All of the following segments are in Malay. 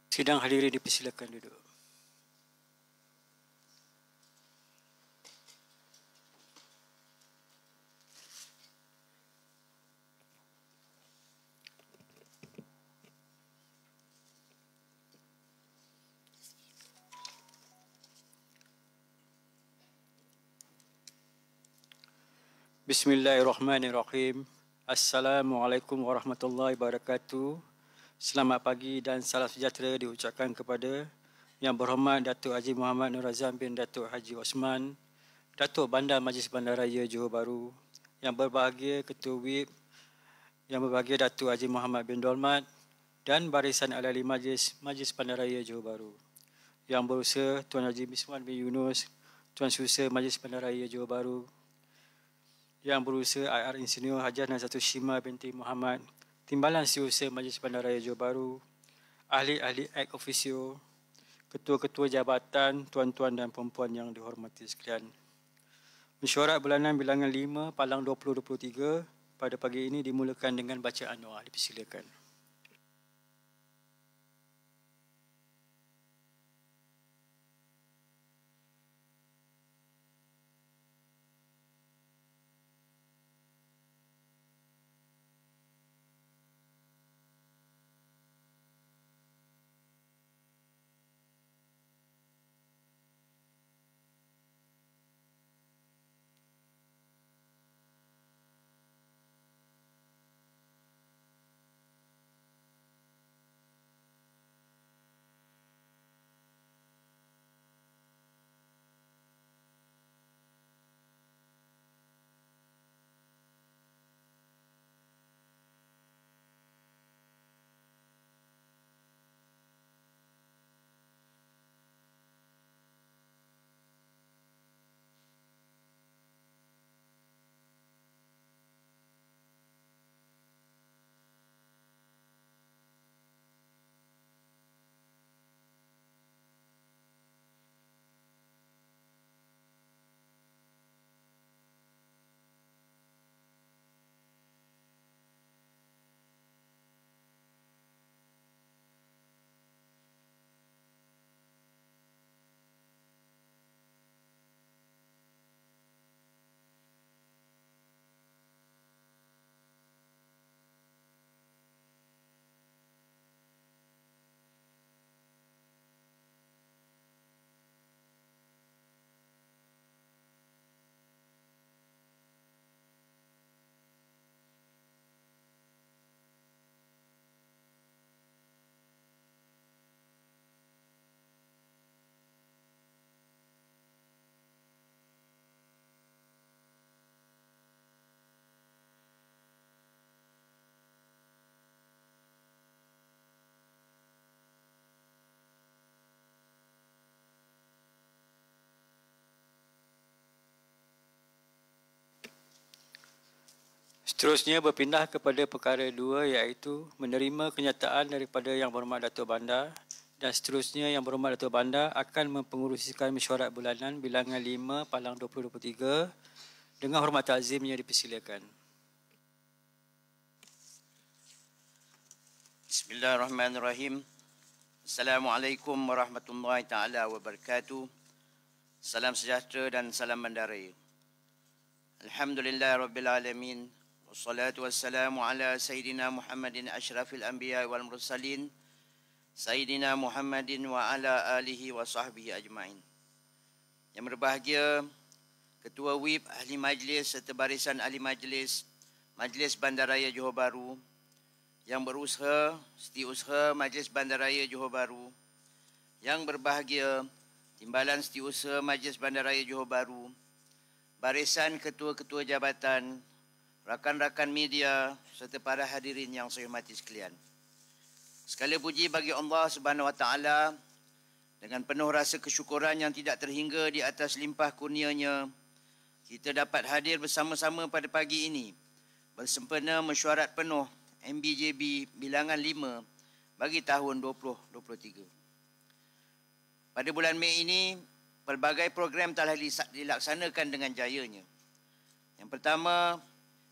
Sidang hadirin dipersilakan duduk. Bismillahirrahmanirrahim. Assalamualaikum warahmatullahi wabarakatuh. Selamat pagi dan salam sejahtera diucapkan kepada Yang Berhormat Datuk Haji Muhammad Nur Azam bin Datuk Haji Osman, Datuk Bandar Majlis Bandaraya Johor Bahru, yang berbahagia Ketua WIP, yang berbahagia Datuk Haji Muhammad bin Dolmat dan barisan ahli Majlis Bandaraya Johor Bahru, yang berusaha Tuan Haji Miswan bin Yunus, Tuan Susah Majlis Bandaraya Johor Bahru, yang berusaha IR Insinyur Hajah Nazatul Shima binti Muhammad, Timbalan Setiausaha Majlis Bandaraya Johor Bahru, ahli-ahli ex officio, ketua-ketua jabatan, tuan-tuan dan puan-puan yang dihormati sekalian. Mesyuarat bulanan bilangan 5 Palang 2023 pada pagi ini dimulakan dengan bacaan doa. Dipersilakan. Seterusnya berpindah kepada perkara 2 iaitu menerima kenyataan daripada Yang Berhormat Datuk Bandar, dan seterusnya Yang Berhormat Datuk Bandar akan mempengerusikan mesyuarat bulanan bilangan 5 Palang 2023 dengan hormat takzimnya dipersilakan. Bismillahirrahmanirrahim. Assalamualaikum warahmatullahi taala wabarakatuh. Salam sejahtera dan salam bandaraya. Alhamdulillahirabbil alamin. Wassalatu wassalamu ala Sayyidina Muhammadin asyrafil anbiya wal mursalin, Sayyidina Muhammadin wa ala alihi wa sahbihi ajma'in. Yang berbahagia Ketua WIP, Ahli Majlis serta barisan Ahli Majlis Majlis Bandaraya Johor Bahru, yang berusaha Setiausaha Majlis Bandaraya Johor Bahru, yang berbahagia Timbalan Setiausaha Majlis Bandaraya Johor Bahru, barisan ketua-ketua jabatan, rakan-rakan media serta para hadirin yang saya hormati sekalian. Segala puji bagi Allah Subhanahu Wa Taala, dengan penuh rasa kesyukuran yang tidak terhingga di atas limpah kurnia-Nya, kita dapat hadir bersama-sama pada pagi ini bersempena mesyuarat penuh MBJB bilangan 5 bagi tahun 2023. Pada bulan Mei ini, pelbagai program telah dilaksanakan dengan jayanya. Yang pertama,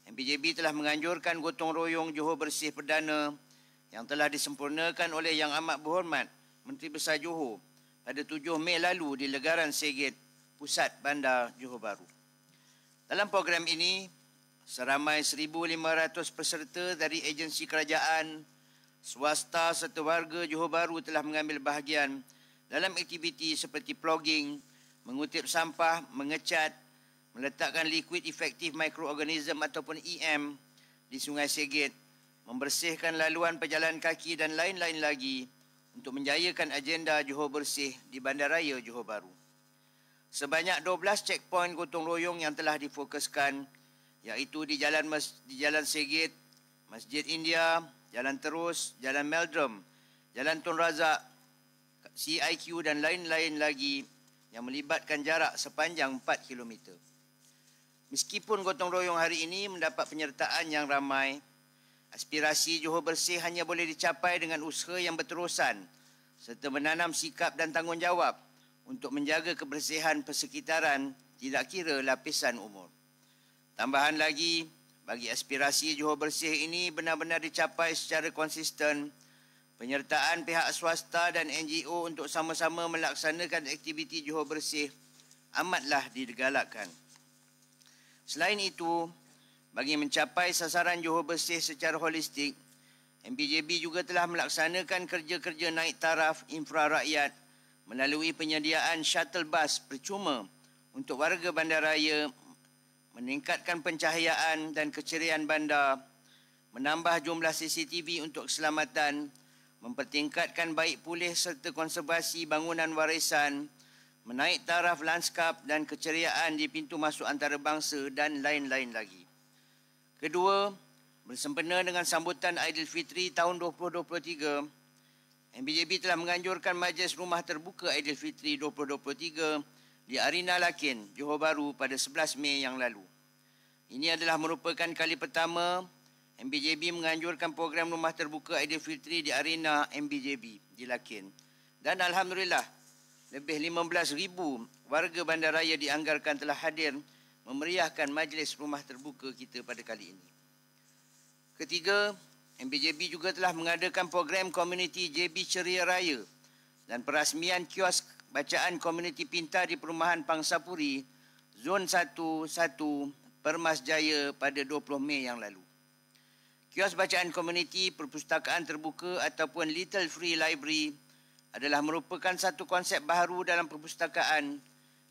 MBJB telah menganjurkan gotong royong Johor Bersih Perdana yang telah disempurnakan oleh Yang Amat Berhormat Menteri Besar Johor pada 7 Mei lalu di Legaran Segit, Pusat Bandar Johor Bahru. Dalam program ini, seramai 1,500 peserta dari agensi kerajaan, swasta serta warga Johor Bahru telah mengambil bahagian dalam aktiviti seperti plogging, mengutip sampah, mengecat, meletakkan liquid effective microorganism ataupun EM di Sungai Segit, membersihkan laluan pejalan kaki dan lain-lain lagi untuk menjayakan agenda Johor Bersih di Bandaraya Johor Bahru. Sebanyak 12 checkpoint gotong royong yang telah difokuskan, iaitu di Jalan Segit, Masjid India, Jalan Terus, Jalan Meldrum, Jalan Tun Razak, CIQ dan lain-lain lagi yang melibatkan jarak sepanjang 4 km. Meskipun gotong royong hari ini mendapat penyertaan yang ramai, aspirasi Johor Bersih hanya boleh dicapai dengan usaha yang berterusan serta menanam sikap dan tanggungjawab untuk menjaga kebersihan persekitaran tidak kira lapisan umur. Tambahan lagi, bagi aspirasi Johor Bersih ini benar-benar dicapai secara konsisten, penyertaan pihak swasta dan NGO untuk sama-sama melaksanakan aktiviti Johor Bersih amatlah digalakkan. Selain itu, bagi mencapai sasaran Johor Bersih secara holistik, MPJB juga telah melaksanakan kerja-kerja naik taraf infra rakyat melalui penyediaan shuttle bus percuma untuk warga bandaraya, meningkatkan pencahayaan dan keceriaan bandar, menambah jumlah CCTV untuk keselamatan, mempertingkatkan baik pulih serta konservasi bangunan warisan, menaik taraf lanskap dan keceriaan di pintu masuk antarabangsa dan lain-lain lagi. Kedua, bersempena dengan sambutan Aidilfitri tahun 2023, MPJB telah menganjurkan Majlis Rumah Terbuka Aidilfitri 2023 di Arena Lakin, Johor Bahru pada 11 Mei yang lalu. Ini adalah merupakan kali pertama MPJB menganjurkan program Rumah Terbuka Aidilfitri di Arena MPJB di Lakin. Dan Alhamdulillah, lebih 15,000 warga bandaraya dianggarkan telah hadir memeriahkan Majlis Rumah Terbuka kita pada kali ini. Ketiga, MPJB juga telah mengadakan program Komuniti JB Ceria Raya dan perasmian kios bacaan komuniti pintar di Perumahan Pangsapuri, Zon 1 Permas Jaya pada 20 Mei yang lalu. Kios bacaan komuniti, perpustakaan terbuka ataupun Little Free Library adalah merupakan satu konsep baharu dalam perpustakaan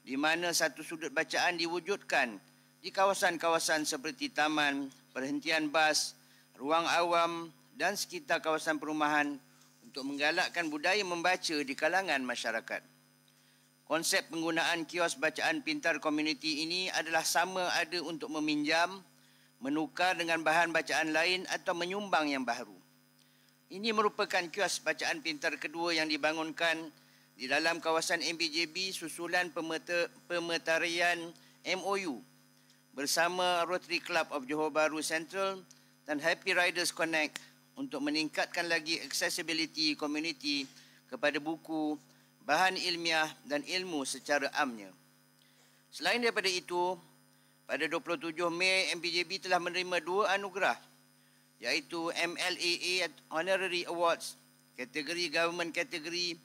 di mana satu sudut bacaan diwujudkan di kawasan-kawasan seperti taman, perhentian bas, ruang awam dan sekitar kawasan perumahan untuk menggalakkan budaya membaca di kalangan masyarakat. Konsep penggunaan kios bacaan pintar komuniti ini adalah sama ada untuk meminjam, menukar dengan bahan bacaan lain atau menyumbang yang baharu. Ini merupakan kios bacaan pintar kedua yang dibangunkan di dalam kawasan MPJB susulan pemetarian MOU bersama Rotary Club of Johor Bahru Central dan Happy Riders Connect untuk meningkatkan lagi accessibility komuniti kepada buku, bahan ilmiah dan ilmu secara amnya. Selain daripada itu, pada 27 Mei MPJB telah menerima 2 anugerah iaitu MLAA Honorary Awards kategori Government Category,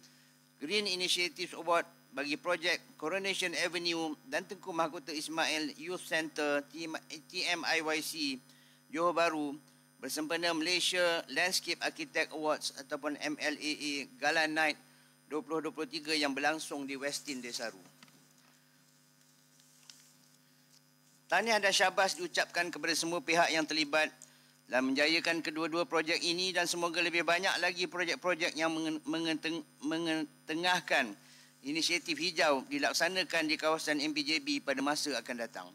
Green Initiatives Award bagi projek Coronation Avenue dan Tengku Mahkota Ismail Youth Centre TMIYC Johor Bahru bersempena Malaysia Landscape Architect Awards ataupun MLAA Gala Night 2023 yang berlangsung di Westin Desaru. Tahniah dan syabas diucapkan kepada semua pihak yang terlibat dalam menjayakan kedua-dua projek ini dan semoga lebih banyak lagi projek-projek yang mengetengahkan inisiatif hijau dilaksanakan di kawasan MPJB pada masa akan datang.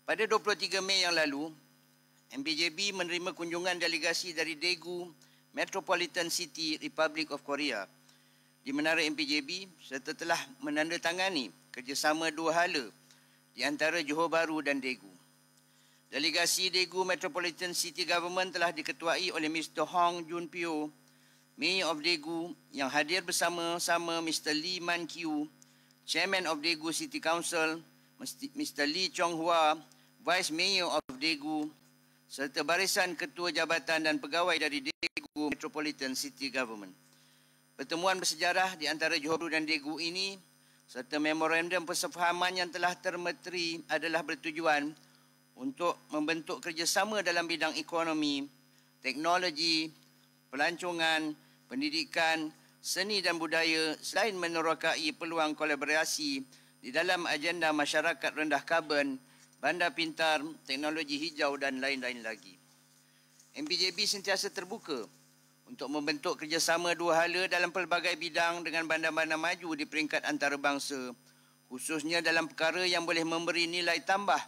Pada 23 Mei yang lalu, MPJB menerima kunjungan delegasi dari Daegu, Metropolitan City, Republic of Korea di Menara MPJB serta telah menandatangani kerjasama 2 hala di antara Johor Bahru dan Daegu. Delegasi Daegu Metropolitan City Government telah diketuai oleh Mr. Hong Jun Pyo, Mayor of Daegu, yang hadir bersama-sama Mr. Lee Man Kyu, Chairman of Daegu City Council, Mr. Lee Chong Hua, Vice Mayor of Daegu, serta barisan ketua jabatan dan pegawai dari Daegu Metropolitan City Government. Pertemuan bersejarah di antara Johor Bahru dan Daegu ini serta memorandum persefahaman yang telah termeteri adalah bertujuan untuk membentuk kerjasama dalam bidang ekonomi, teknologi, pelancongan, pendidikan, seni dan budaya selain menerokai peluang kolaborasi di dalam agenda masyarakat rendah karbon, bandar pintar, teknologi hijau dan lain-lain lagi. MPJB sentiasa terbuka untuk membentuk kerjasama dua hala dalam pelbagai bidang dengan bandar-bandar maju di peringkat antarabangsa, khususnya dalam perkara yang boleh memberi nilai tambah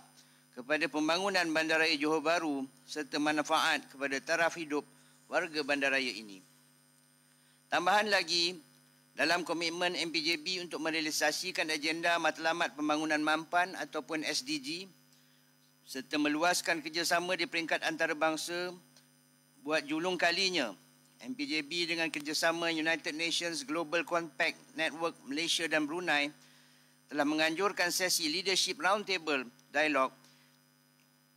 kepada pembangunan bandaraya Johor Bahru serta manfaat kepada taraf hidup warga bandaraya ini. Tambahan lagi, dalam komitmen MPJB untuk merealisasikan agenda matlamat pembangunan mampan ataupun SDG serta meluaskan kerjasama di peringkat antarabangsa, buat julung kalinya MPJB dengan kerjasama United Nations Global Compact Network Malaysia dan Brunei telah menganjurkan sesi Leadership Roundtable Dialogue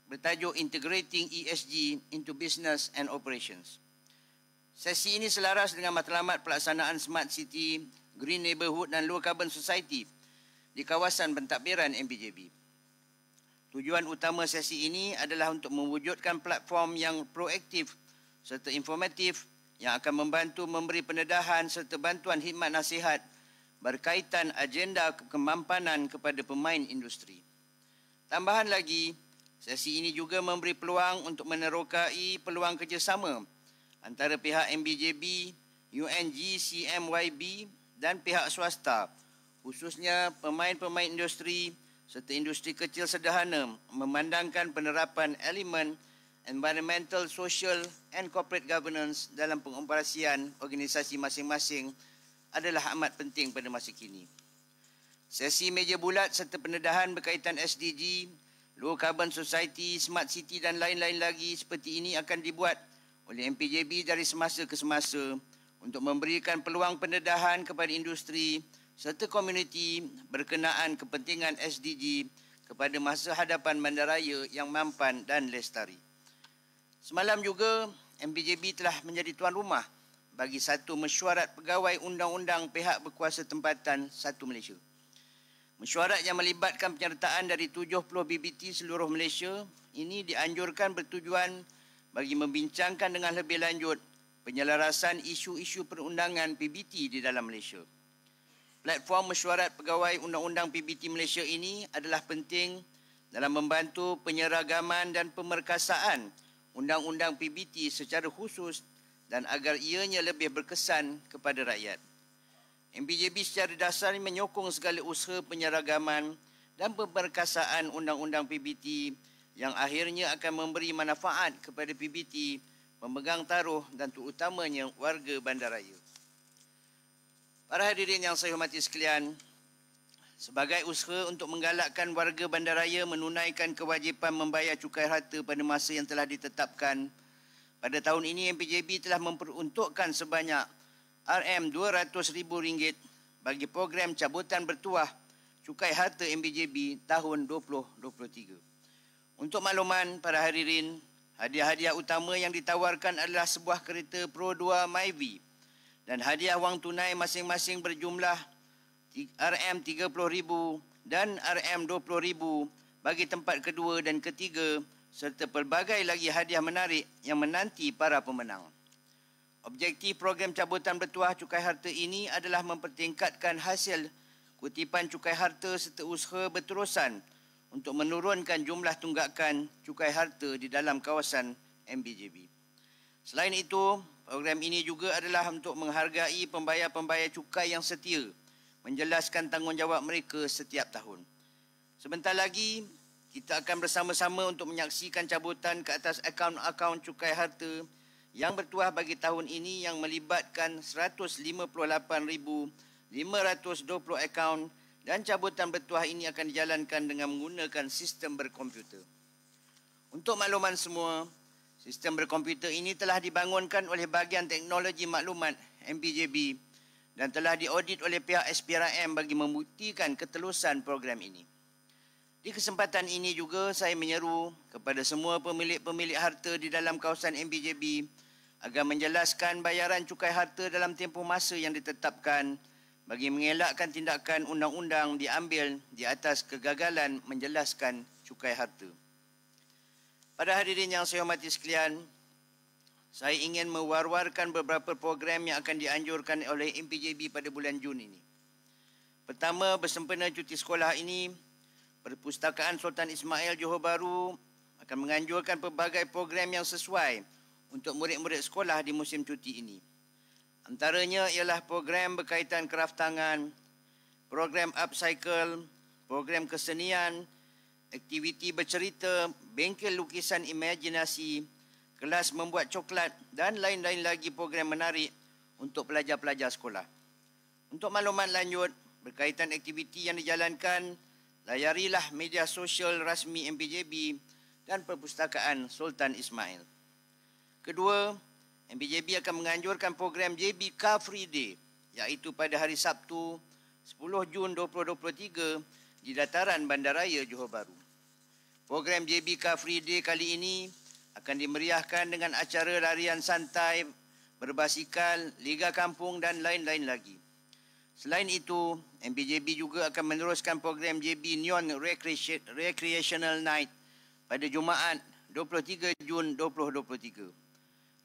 bertajuk Integrating ESG into Business and Operations. Sesi ini selaras dengan matlamat pelaksanaan Smart City, Green Neighbourhood dan Low Carbon Society di kawasan pentadbiran MPJB. Tujuan utama sesi ini adalah untuk mewujudkan platform yang proaktif serta informatif yang akan membantu memberi pendedahan serta bantuan khidmat nasihat berkaitan agenda kemampanan kepada pemain industri. Tambahan lagi, sesi ini juga memberi peluang untuk menerokai peluang kerjasama antara pihak MPJB, UNG, CMYB dan pihak swasta, khususnya pemain-pemain industri serta industri kecil sederhana memandangkan penerapan elemen environmental, social and corporate governance dalam pengoperasian organisasi masing-masing adalah amat penting pada masa kini. Sesi meja bulat serta pendedahan berkaitan SDG, Low Carbon Society, Smart City dan lain-lain lagi seperti ini akan dibuat oleh MPJB dari semasa ke semasa untuk memberikan peluang pendedahan kepada industri serta komuniti berkenaan kepentingan SDG kepada masa hadapan bandaraya yang mampan dan lestari. Semalam juga, MPJB telah menjadi tuan rumah bagi satu mesyuarat pegawai undang-undang pihak berkuasa tempatan satu Malaysia. Mesyuarat yang melibatkan penyertaan dari 70 BBT seluruh Malaysia ini dianjurkan bertujuan bagi membincangkan dengan lebih lanjut penyelarasan isu-isu perundangan PBT di dalam Malaysia. Platform mesyuarat pegawai undang-undang PBT Malaysia ini adalah penting dalam membantu penyeragaman dan pemerkasaan undang-undang PBT secara khusus dan agar ianya lebih berkesan kepada rakyat. MPJB secara dasar menyokong segala usaha penyeragaman dan pemerkasaan undang-undang PBT yang akhirnya akan memberi manfaat kepada PBT, pemegang taruh dan terutamanya warga bandaraya. Para hadirin yang saya hormati sekalian, sebagai usaha untuk menggalakkan warga bandaraya menunaikan kewajipan membayar cukai harta pada masa yang telah ditetapkan, pada tahun ini MPJB telah memperuntukkan sebanyak RM200,000 bagi program cabutan bertuah cukai harta MPJB tahun 2023. Untuk makluman para hadirin, hadiah-hadiah utama yang ditawarkan adalah sebuah kereta Pro 2 Myvi dan hadiah wang tunai masing-masing berjumlah RM30,000 dan RM20,000 bagi tempat kedua dan ketiga serta pelbagai lagi hadiah menarik yang menanti para pemenang. Objektif program cabutan bertuah cukai harta ini adalah mempertingkatkan hasil kutipan cukai harta serta usaha berterusan untuk menurunkan jumlah tunggakan cukai harta di dalam kawasan MPJB. Selain itu, program ini juga adalah untuk menghargai pembayar-pembayar cukai yang setia, menjelaskan tanggungjawab mereka setiap tahun. Sebentar lagi, kita akan bersama-sama untuk menyaksikan cabutan ke atas akaun-akaun cukai harta yang bertuah bagi tahun ini yang melibatkan 158,520 akaun dan cabutan bertuah ini akan dijalankan dengan menggunakan sistem berkomputer. Untuk makluman semua, sistem berkomputer ini telah dibangunkan oleh bahagian teknologi maklumat MPJB dan telah diaudit oleh pihak SPRM bagi membuktikan ketelusan program ini. Di kesempatan ini juga saya menyeru kepada semua pemilik-pemilik harta di dalam kawasan MPJB agar menjelaskan bayaran cukai harta dalam tempoh masa yang ditetapkan bagi mengelakkan tindakan undang-undang diambil di atas kegagalan menjelaskan cukai harta. Pada hadirin yang saya hormati sekalian, saya ingin mewar-warkan beberapa program yang akan dianjurkan oleh MPJB pada bulan Jun ini. Pertama, bersempena cuti sekolah ini, Perpustakaan Sultan Ismail Johor Bahru akan menganjurkan pelbagai program yang sesuai untuk murid-murid sekolah di musim cuti ini. Antaranya ialah program berkaitan kraf tangan, program upcycle, program kesenian, aktiviti bercerita, bengkel lukisan imajinasi, kelas membuat coklat dan lain-lain lagi program menarik untuk pelajar-pelajar sekolah. Untuk maklumat lanjut berkaitan aktiviti yang dijalankan, layarilah media sosial rasmi MPJB dan Perpustakaan Sultan Ismail. Kedua, MPJB akan menganjurkan program JB Car Free Day, iaitu pada hari Sabtu 10 Jun 2023 di dataran Bandaraya Johor Bahru. Program JB Car Free Day kali ini akan dimeriahkan dengan acara larian santai, berbasikal, liga kampung dan lain-lain lagi. Selain itu, MPJB juga akan meneruskan program JB Neon Recreational Night pada Jumaat 23 Jun 2023.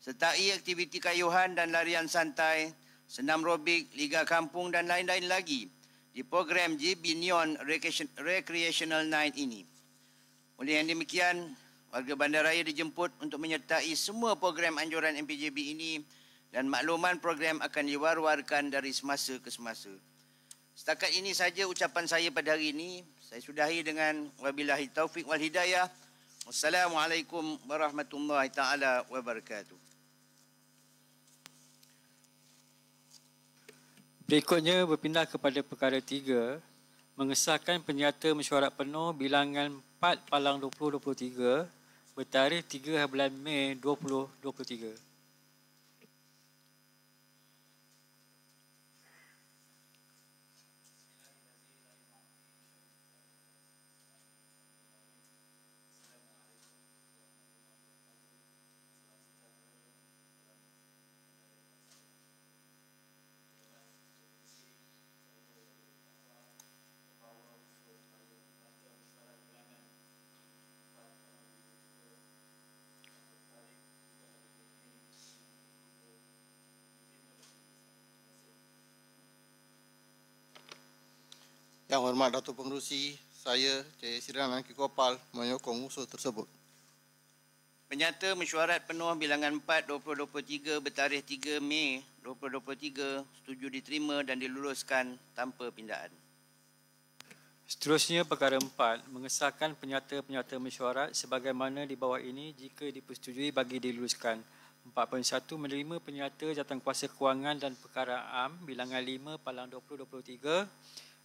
Sertai aktiviti kayuhan dan larian santai, senam robik, liga kampung dan lain-lain lagi di program JB Neon Recreational Night ini. Oleh yang demikian, warga bandaraya dijemput untuk menyertai semua program anjuran MPJB ini dan makluman program akan diwar-warkan dari semasa ke semasa. Setakat ini saja ucapan saya pada hari ini. Saya sudahi dengan wabillahi taufik wal hidayah. Wassalamualaikum warahmatullahi taala wabarakatuh. Berikutnya berpindah kepada perkara 3, mengesahkan penyata mesyuarat penuh bilangan 4/2023 bertarikh 3 bulan Mei 2023. Yang hormat Datuk Pengerusi, saya Cik Sri Nanki Gopal menyokong usul tersebut. Penyata mesyuarat penuh bilangan 4/2023 bertarikh 3 Mei 2023 setuju diterima dan diluluskan tanpa pindaan. Seterusnya perkara 4, mengesahkan penyata-penyata mesyuarat sebagaimana di bawah ini jika dipersetujui bagi diluluskan. 4.1, menerima penyata jawatankuasa kewangan dan perkara am bilangan 5/2023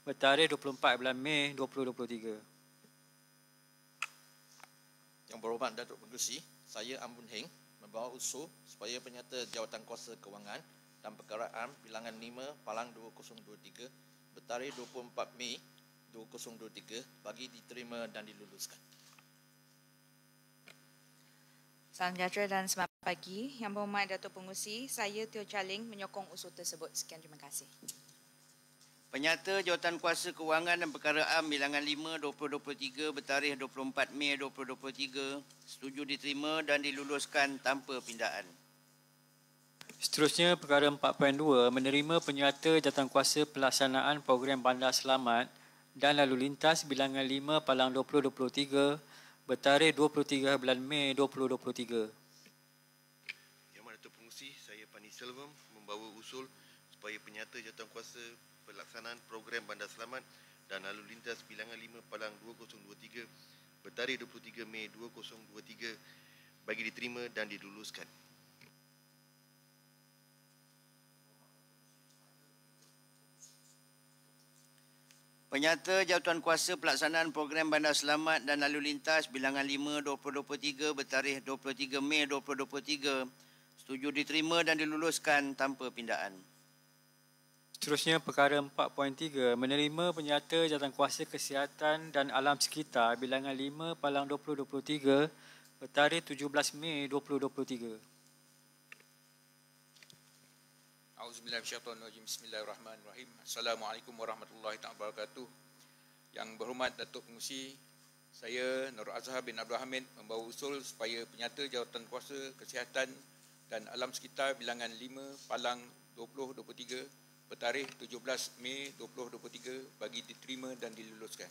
bertarikh 24 bulan Mei 2023. Yang berhormat Datuk Pengerusi, saya Ambun Heng membawa usul supaya penyata jawatankuasa kewangan dan perkara am bilangan 5/2023 bertarikh 24 Mei 2023 bagi diterima dan diluluskan. Salam sejahtera dan selamat pagi. Yang berhormat Datuk Pengerusi, saya Teo Chaling menyokong usul tersebut. Sekian, terima kasih. Penyata jawatankuasa kewangan dan perkara am bilangan 5/2023 bertarikh 24 Mei 2023 setuju diterima dan diluluskan tanpa pindaan. Seterusnya perkara 4.2, menerima penyata jawatankuasa pelaksanaan program Bandar Selamat dan Lalu Lintas bilangan 5/2023 bertarikh 23 bulan Mei 2023. Yang Amat Datuk Pengerusi, saya Pani Selvam membawa usul supaya penyata jawatankuasa pelaksanaan program Bandar Selamat dan Lalu Lintas bilangan 5/2023 bertarikh 23 Mei 2023 bagi diterima dan diluluskan. Penyata jawatankuasa pelaksanaan program Bandar Selamat dan Lalu Lintas bilangan 5/2023 bertarikh 23 Mei 2023 setuju diterima dan diluluskan tanpa pindaan. Seterusnya perkara 4.3, menerima penyata jawatankuasa kesihatan dan alam sekitar bilangan 5/2023 bertarikh 17 Mei 2023. Auzubillahiminasyaitonirrajim. Bismillahirrahmanirrahim. Assalamualaikum warahmatullahi wabarakatuh. Yang berhormat Datuk Pengerusi, saya Nur Azhar bin Abdul Hamid membawa usul supaya penyata jawatankuasa kesihatan dan alam sekitar bilangan 5 Palang 2023 bertarikh 17 Mei 2023 bagi diterima dan diluluskan.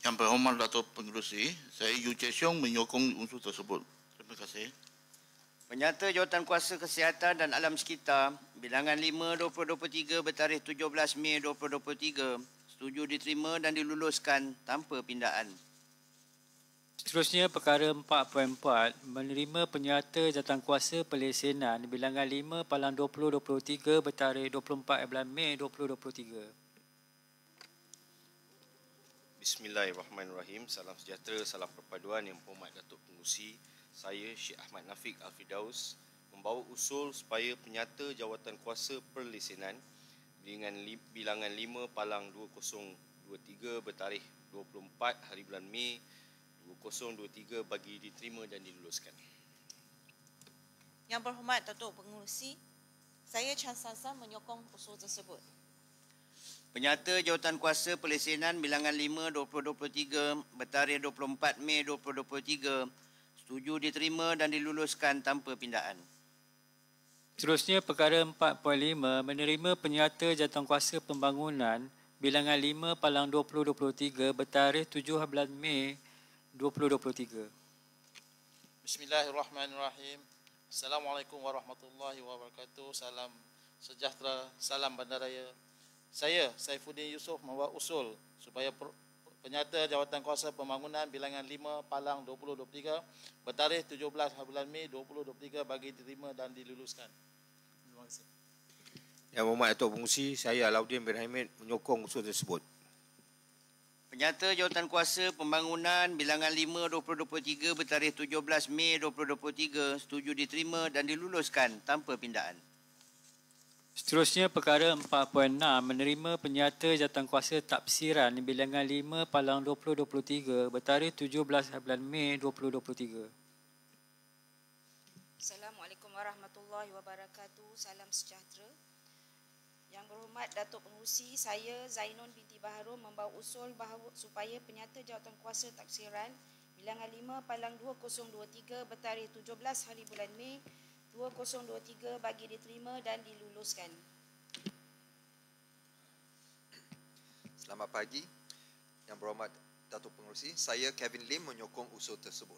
Yang berhormat Datuk Pengerusi, saya Yu Chie Siong menyokong unsur tersebut. Terima kasih. Penyata Jawatankuasa Kesihatan dan Alam Sekitar bilangan 5 2023 bertarikh 17 Mei 2023 setuju diterima dan diluluskan tanpa pindaan. Seterusnya perkara 4.4 menerima penyata jawatankuasa pelesenan bilangan 5 Palang 2023 bertarikh 24 Mei 2023. Bismillahirrahmanirrahim. Salam sejahtera, salam perpaduan. Yang berhormat Datuk Pengerusi, saya Syekh Ahmad Nafiq Al-Firdaus membawa usul supaya penyata jawatankuasa perlesenan bilangan 5 Palang 2023 bertarikh 24 hari bulan Mei 2023 bagi diterima dan diluluskan. Yang berhormat Datuk Pengerusi, saya Chan Sansan menyokong usul tersebut. Penyata Jawatankuasa Pelesenan bilangan 5 2023 bertarikh 24 Mei 2023 setuju diterima dan diluluskan tanpa pindaan. Seterusnya perkara 4.5 menerima penyata jawatankuasa pembangunan bilangan 5 Palang 2023 bertarikh 17 Mei 2023. Bismillahirrahmanirrahim. Assalamualaikum warahmatullahi wabarakatuh. Salam sejahtera, salam bandaraya. Saya Saifuddin Yusof membawa usul supaya penyata jawatankuasa pembangunan bilangan 5 Palang 2023 bertarikh 17 bulan Mei 2023 bagi diterima dan diluluskan. Terima kasih. Yang berhormat Datuk Pengerusi, saya Alauddin bin Hamid menyokong usul tersebut. Penyata Jawatankuasa Pembangunan bilangan 5 2023 bertarikh 17 Mei 2023 setuju diterima dan diluluskan tanpa pindaan. Seterusnya perkara 4.6 menerima penyata jawatankuasa tafsiran bilangan 5 Palang 2023 bertarikh 17 bulan Mei 2023. Assalamualaikum warahmatullahi wabarakatuh. Salam sejahtera. Yang berhormat Datuk Pengerusi, saya Zainun binti Baharul membawa usul bahawa supaya penyata jawatankuasa taksiran bilangan 5 Palang 2023 bertarikh 17 hari bulan Mei 2023 bagi diterima dan diluluskan. Selamat pagi. Yang berhormat Datuk Pengerusi, saya Kevin Lim menyokong usul tersebut.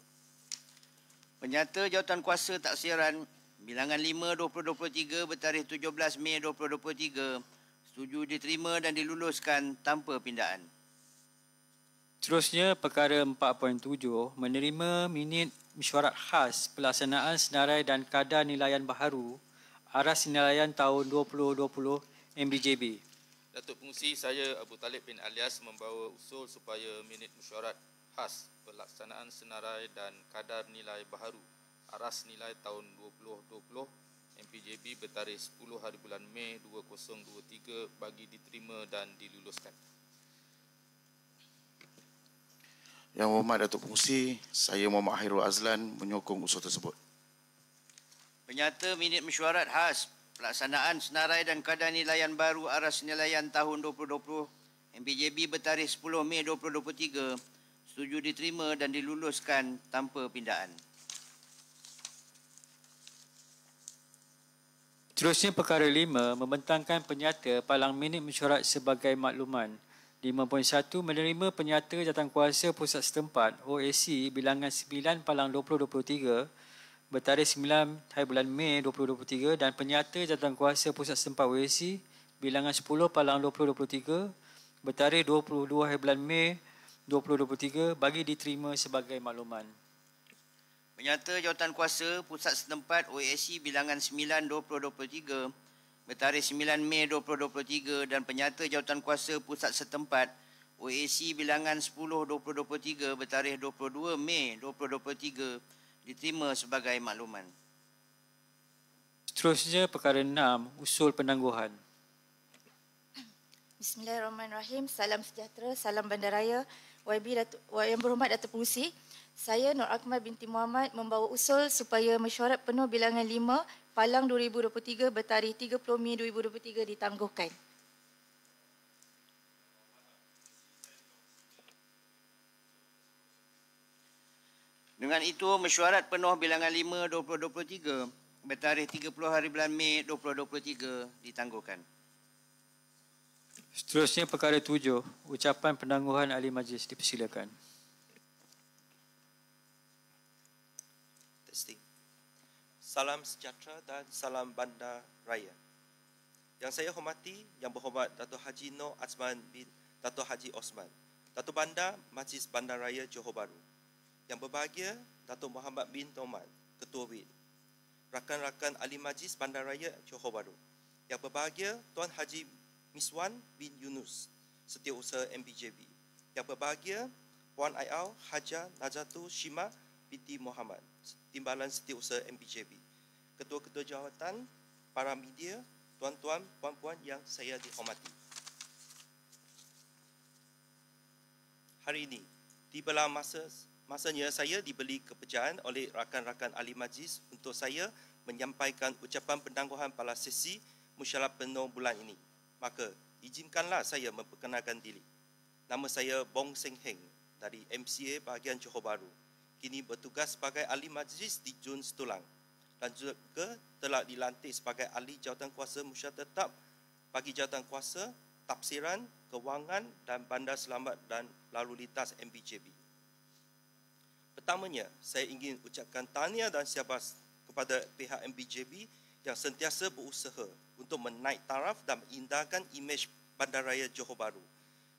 Penyata Jawatankuasa Taksiran bilangan 5 2023 bertarikh 17 Mei 2023 setuju diterima dan diluluskan tanpa pindaan. Seterusnya perkara 4.7 menerima minit mesyuarat khas pelaksanaan senarai dan kadar nilaian baharu aras nilaian tahun 2020 MBJB. Datuk Pengerusi, saya Abu Talib bin Alias membawa usul supaya minit mesyuarat khas pelaksanaan senarai dan kadar nilai baharu aras nilai tahun 2020 MPJB bertarikh 10 hari bulan Mei 2023 bagi diterima dan diluluskan. Yang berhormat Datuk Pengerusi, saya Muhammad Hairul Azlan menyokong usul tersebut. Penyata minit mesyuarat khas pelaksanaan senarai dan kadar nilaian baru aras nilaian tahun 2020 MPJB bertarikh 10 Mei 2023 setuju diterima dan diluluskan tanpa pindaan. Seterusnya perkara 5 membentangkan penyata palang minit mesyuarat sebagai makluman. 5.1 menerima penyata jawatankuasa pusat setempat OAC bilangan 9 Palang 2023 bertarikh 9 hari bulan Mei 2023 dan penyata jawatankuasa pusat setempat OAC bilangan 10 Palang 2023 bertarikh 22 hari bulan Mei 2023 bagi diterima sebagai makluman. Penyata Jawatankuasa Pusat Setempat OAC bilangan 9 2023 bertarikh 9 Mei 2023 dan penyata Jawatankuasa Pusat Setempat OAC bilangan 10 2023 bertarikh 22 Mei 2023 diterima sebagai makluman. Seterusnya perkara 6 usul penangguhan. Bismillahirrahmanirrahim. Salam sejahtera, salam bandaraya. YB Yang berhormat Datuk Pengerusi, Saya Nur Akmal binti Muhammad membawa usul supaya mesyuarat penuh bilangan 5 Palang 2023 bertarikh 30 Mei 2023 ditangguhkan. Dengan itu, mesyuarat penuh bilangan 5 2023 bertarikh 30 hari bulan Mei 2023 ditangguhkan. Seterusnya perkara 7, ucapan penangguhan ahli majlis dipersilakan. Testing. Salam sejahtera dan salam bandar raya. Yang saya hormati, Yang Berhormat Dato' Haji Noor Azman bin Dato' Haji Osman, Dato' Bandar Majlis Bandar Raya Johor Bahru. Yang berbahagia, Dato' Muhammad bin Noman, Ketua WIN. Rakan-rakan ahli majlis Bandar Raya Johor Bahru. Yang berbahagia, Tuan Haji Miswan bin Yunus, Setiausaha MBJB. Yang berbahagia, Puan Aiau Haja Nazatul Shima binti Muhammad, Timbalan Setiausaha MBJB. Ketua-ketua jawatan, para media, tuan-tuan, puan-puan yang saya dihormati. Hari ini, tibalah masanya saya diberi kepercayaan oleh rakan-rakan ahli majlis untuk saya menyampaikan ucapan penangguhan pada sesi mesyuarat penuh bulan ini. Maka, izinkanlah saya memperkenalkan diri. Nama saya Bong Seng Heng dari MCA bahagian Johor Bahru. Kini bertugas sebagai ahli majlis di Jun Setulang dan juga telah dilantik sebagai ahli jawatan kuasa mesyuarat tetap bagi jawatan kuasa, tafsiran, kewangan dan bandar selamat dan lalu lintas MBJB. Pertamanya, saya ingin ucapkan tahniah dan syabas kepada pihak MBJB yang sentiasa berusaha untuk menaik taraf dan mengindahkan imej Bandaraya Johor Bahru.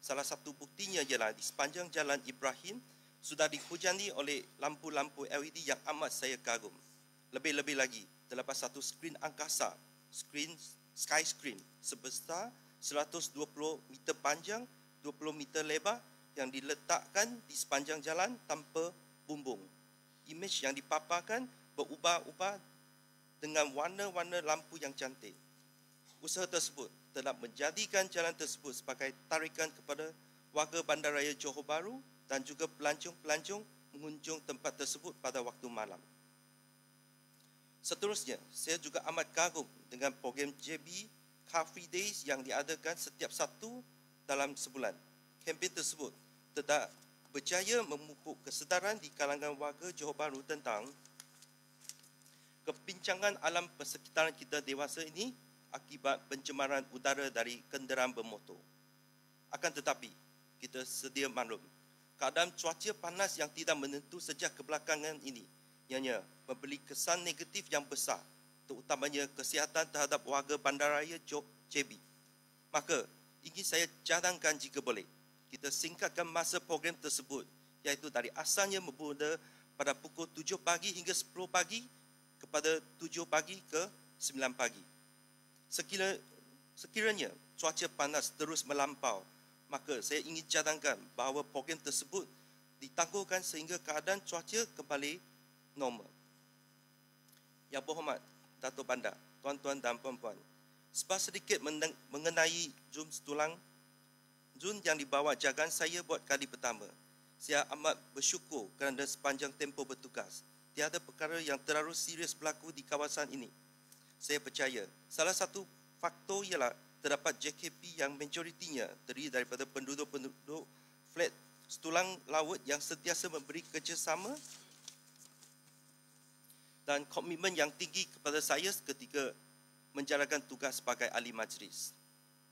Salah satu buktinya ialah di sepanjang Jalan Ibrahim sudah dihujani oleh lampu-lampu LED yang amat saya kagum. Lebih-lebih lagi, terdapat satu skrin angkasa, sky screen sebesar 120 meter panjang, 20 meter lebar yang diletakkan di sepanjang jalan tanpa bumbung. Imej yang dipaparkan berubah-ubah dengan warna-warna lampu yang cantik. Usaha tersebut telah menjadikan jalan tersebut sebagai tarikan kepada warga Bandaraya Johor Bahru dan juga pelancong-pelancong mengunjung tempat tersebut pada waktu malam. Seterusnya, saya juga amat kagum dengan program JB Car Free Days yang diadakan setiap Sabtu dalam sebulan. Kempen tersebut telah berjaya memupuk kesedaran di kalangan warga Johor Bahru tentang kebincangan alam persekitaran kita dewasa ini akibat pencemaran udara dari kenderaan bermotor. Akan tetapi, kita sedia maklum, keadaan cuaca panas yang tidak menentu sejak kebelakangan ini ianya memberi kesan negatif yang besar, terutamanya kesihatan terhadap warga Bandaraya JB. Maka, ingin saya cadangkan jika boleh, kita singkatkan masa program tersebut, iaitu dari asalnya bermula pada pukul 7 pagi hingga 10 pagi kepada 7 pagi ke 9 pagi. Sekiranya cuaca panas terus melampau, maka saya ingin cadangkan bahawa program tersebut ditangguhkan sehingga keadaan cuaca kembali normal. Yang Berhormat Dato' Bandar, tuan-tuan dan puan-puan, sebab sedikit mengenai Jun Setulang, Jun yang dibawa jagaan saya buat kali pertama. Saya amat bersyukur kerana sepanjang tempoh bertugas, tiada perkara yang terlalu serius berlaku di kawasan ini. Saya percaya salah satu faktor ialah terdapat JKP yang majoritinya terdiri daripada penduduk-penduduk flat Setulang Laut yang sentiasa memberi kerjasama dan komitmen yang tinggi kepada saya ketika menjalankan tugas sebagai ahli majlis.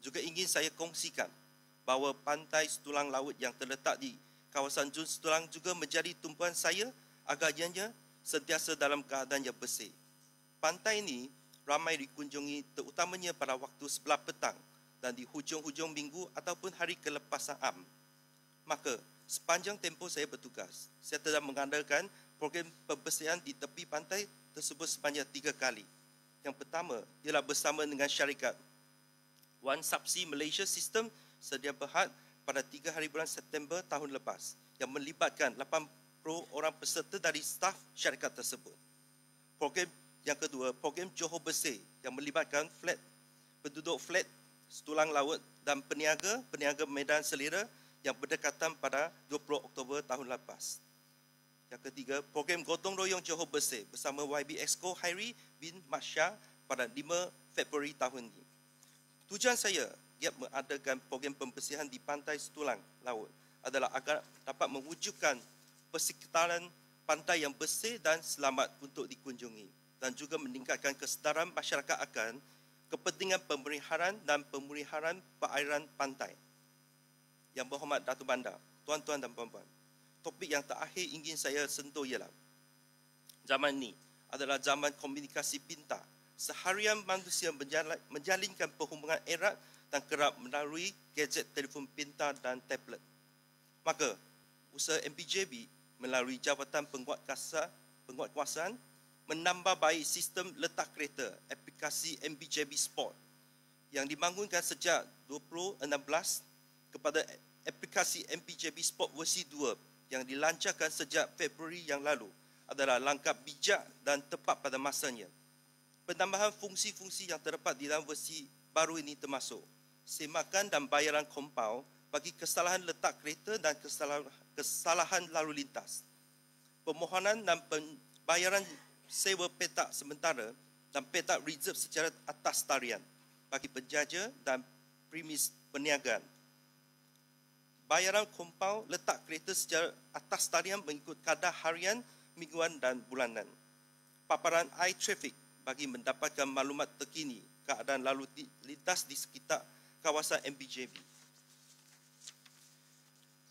Juga ingin saya kongsikan bahawa pantai Setulang Laut yang terletak di kawasan Jun Setulang juga menjadi tumpuan saya agar ianya sentiasa dalam keadaan yang bersih. Pantai ini ramai dikunjungi terutamanya pada waktu sebelah petang dan di hujung-hujung minggu ataupun hari kelepasan am. Maka, sepanjang tempoh saya bertugas, saya telah mengandalkan program pembersihan di tepi pantai tersebut sebanyak 3 kali. Yang pertama ialah bersama dengan syarikat One Subsea Malaysia System Sedia Berhad pada 3 hari bulan September tahun lepas yang melibatkan 80 orang peserta dari staf syarikat tersebut. Program yang kedua, program Johor Bersih yang melibatkan penduduk flat Setulang Laut dan peniaga medan selera yang berdekatan pada 20 Oktober tahun lepas. Yang ketiga, program Gotong Royong Johor Bersih bersama YB Exco Hairi bin Masya pada 5 Februari tahun ini. Tujuan saya giat mengadakan program pembersihan di pantai Setulang Laut adalah agar dapat mewujudkan persekitaran pantai yang bersih dan selamat untuk dikunjungi dan juga meningkatkan kesedaran masyarakat akan kepentingan pemeliharaan dan pemeliharaan perairan pantai. Yang berhormat Datuk Bandar, tuan-tuan dan puan-puan, topik yang terakhir ingin saya sentuh ialah zaman ini adalah zaman komunikasi pintar. Seharian manusia menjalinkan perhubungan erat dan kerap melalui gadget telefon pintar dan tablet. Maka, usaha MPJB melalui Jabatan Penguatkuasaan menambah baik sistem letak kereta aplikasi MPJB Sport yang dibangunkan sejak 2016 kepada aplikasi MPJB Sport versi 2 yang dilancarkan sejak Februari yang lalu adalah langkah bijak dan tepat pada masanya. Penambahan fungsi-fungsi yang terdapat di dalam versi baru ini termasuk semakan dan bayaran kompaun bagi kesalahan letak kereta dan kesalahan lalu lintas. Permohonan dan pembayaran sewa petak sementara dan petak reserve secara atas tarian bagi penjaja dan premis perniagaan. Bayaran kompaun letak kereta secara atas tarian mengikut kadar harian, mingguan dan bulanan. Paparan eye traffic bagi mendapatkan maklumat terkini keadaan lalu lintas di sekitar kawasan MPJB.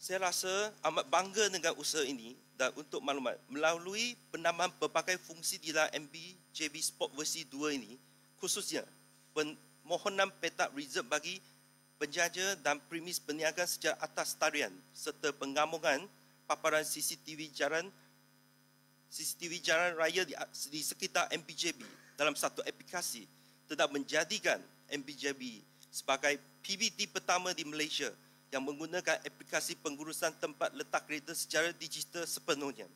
Saya rasa amat bangga dengan usaha ini dan untuk maklumat, melalui penambahan pelbagai fungsi di dalam MPJB Sport versi 2 ini, khususnya permohonan petak reserve bagi penjaja dan premis perniagaan secara atas tarian serta penggabungan paparan CCTV jalan raya di sekitar MPJB dalam satu aplikasi telah menjadikan MPJB sebagai PBT pertama di Malaysia yang menggunakan aplikasi pengurusan tempat letak kereta secara digital sepenuhnya.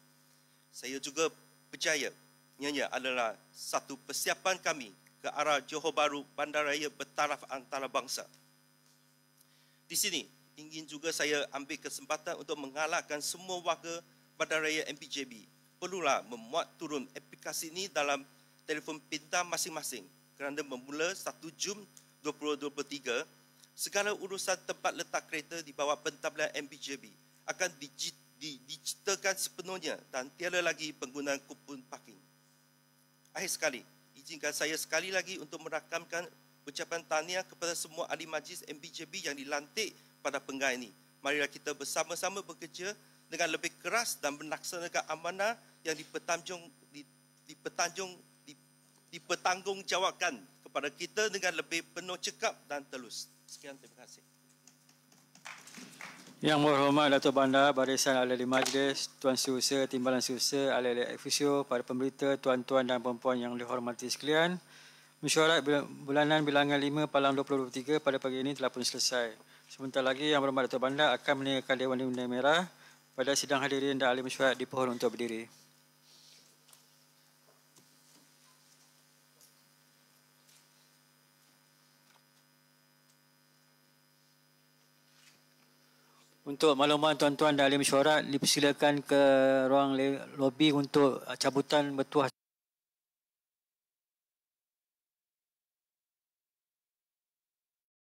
Saya juga percaya ianya adalah satu persiapan kami ke arah Johor Bahru bandaraya bertaraf antarabangsa. Di sini, ingin juga saya ambil kesempatan untuk mengalahkan semua warga bandaraya MPJB. Perlulah memuat turun aplikasi ini dalam telefon pintar masing-masing kerana bermula 1 Jun 2023, segala urusan tempat letak kereta di bawah pentadbiran MPJB akan didigitalkan sepenuhnya dan tiada lagi penggunaan kupon parking. Akhir sekali, izinkan saya sekali lagi untuk merakamkan ucapan tahniah kepada semua ahli majlis MPJB yang dilantik pada penggal ini. Marilah kita bersama-sama bekerja dengan lebih keras dan melaksanakan amanah yang dipertanggungjawabkan kepada kita dengan lebih penuh cekap dan telus. Sekian, terima kasih. Yang berhormat Datuk Bandar, barisan ahli majlis, Tuan Setiausaha, Timbalan Setiausaha, ahli-ahli ofisio, para pemberita, tuan-tuan dan puan-puan yang dihormati sekalian. Mesyuarat bulanan bilangan 5 Palang 2023 pada pagi ini telah pun selesai. Sebentar lagi Yang Berhormat Datuk Bandar akan meninggalkan Dewan Bendera Merah pada sidang hadirin dan ahli mesyuarat dipohon untuk berdiri. Untuk makluman tuan-tuan dan ahli mesyuarat, dipersilakan ke ruang lobi untuk cabutan bertuah